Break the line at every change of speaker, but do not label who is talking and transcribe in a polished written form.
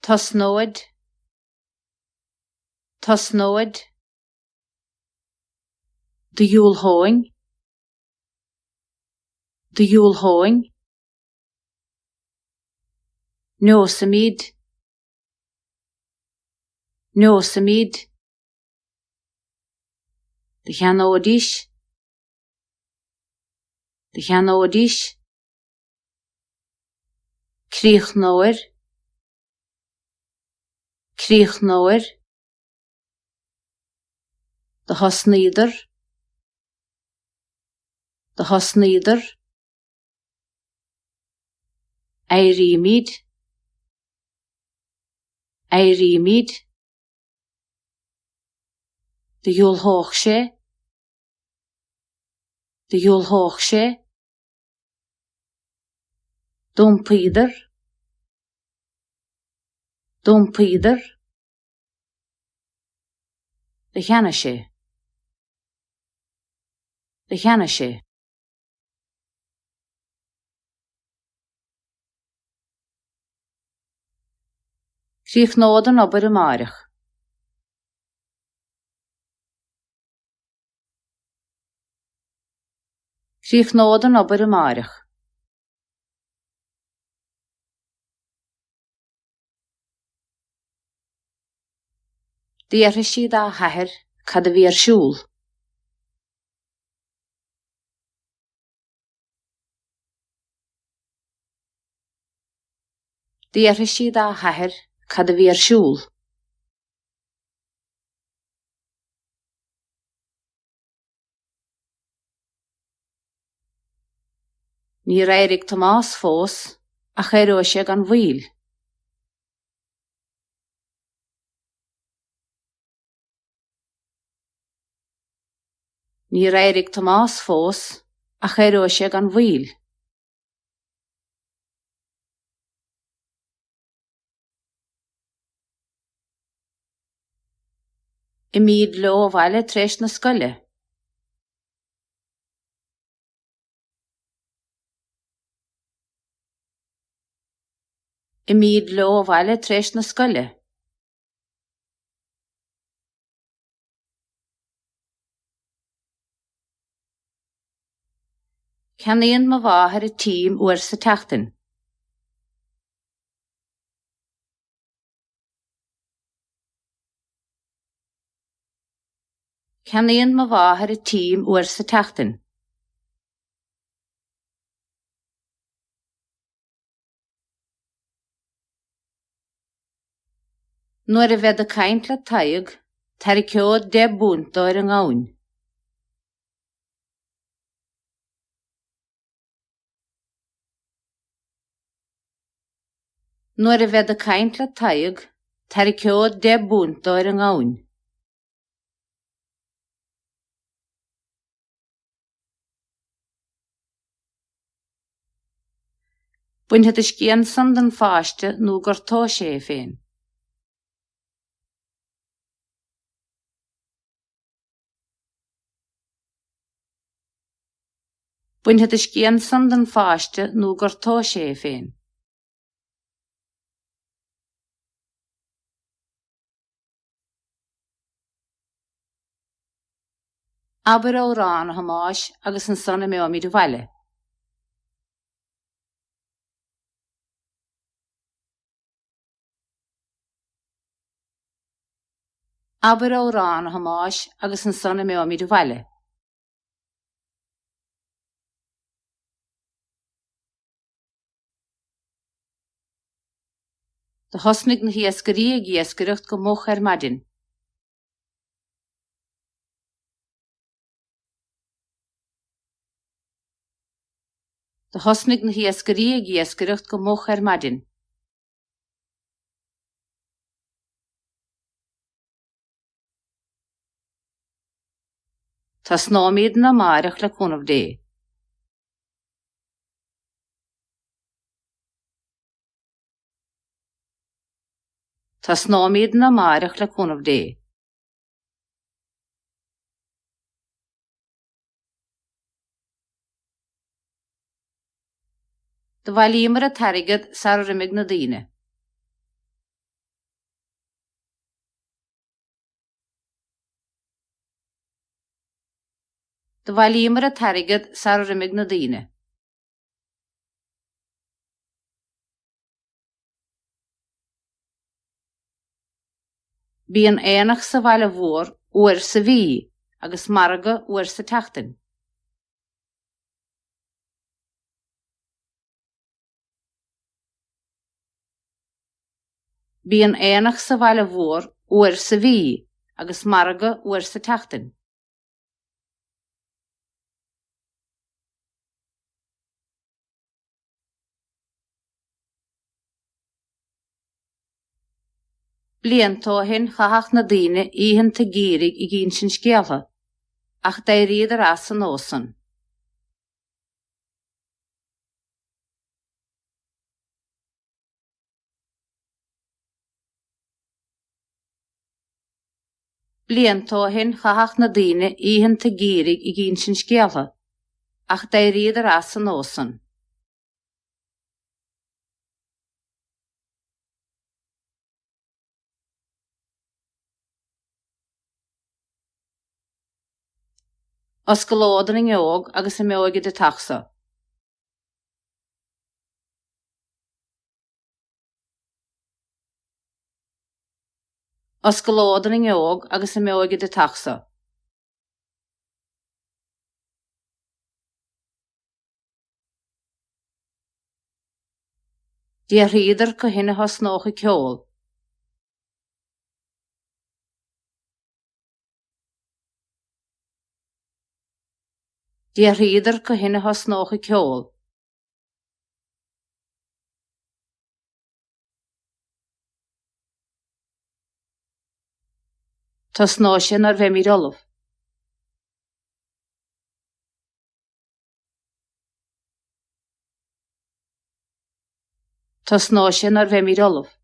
Tosnóid, tosnóid. De Yúlhóing, de Yúlhóing. Nósamíd, nósamíd. De Cheanóidís, de Cheanóidís. Críochnóir, críochnóir. De Thosnaoidir, de Thosnaoidir. Éiríomíd, éiríomíd. De Yúlthóchsé, de Yúlthóchsé. Dómpíodir, dómpíodir. De Cheannaisé, de Cheannaisé. Críochnóid an obair amárach. Críochnóid an obair amárach. Díothra siad á chathair cad a bhí ar siúl. Díothra siad á chathair cad a bhí ar siúl. Ní raibh Tomás fós ach éireoise gan bhíl. Ní raibh Tomás fós ach éireoise gan bhíl. I míad leo bhaile treis na scoile. I míad leo bhaile treis na scoile. Ceannaíonn mo bháthair a tíim uair sa teachtain. Ceannaíonn mo bháthair a tíim uair sa teachtain. Nuair a bheith a caint le taigh, tar a ceod 10 búntóir an gabhainn. Nuair a bheith a caint le taigh, tar a ceod 10 búntóir an gabhainn. Buintead is cían san den fáiste nó gur tá sé féin. Buintead is cían san den fáiste nó gur tá sé féin. Aber ó rán a hamáis agus an sanna mé míad bhaile. Aber ó rán a hamáis agus an sanna mé míad bhaile. De hosnig na hiascarí a giascaireacht go moch ar maidin. De hosnig na hiascarí a giascaireacht go moch ar maidin. Tá snámíad na márach le cúnamh dé. Tá snámíad na márach le cúnamh dé. De bhailíomar a tarigad sar rimig na daoine. de bhailíomar a tarigad sar rimig na daoine. Bhíonn éanach sa bhaile mhór uair sa bhí agus marga uair sa teachtain. Bhíonn éanach sa bhaile mhór uair sa bhí agus marga uair sa teachtain. Bliain tóthain chahach na daoine íthannta gírig I gcín sin scéalta, ach d'éiríad ar as an ósan. Bliain tóthain chahach na daoine íthannta gírig I gcín sin scéalta, ach d'éiríad ar as an ósan. Os go láidir an eog agus a meoige de tachsa. Os go láidir an eog agus a meoige de tachsa. Dí riadar go hinne hasnócha ceol. Dí riadar go hinne hasnócha ceol. Tá snáisian ar bheith míreolah. Tá snáisian ar bheith míreolah.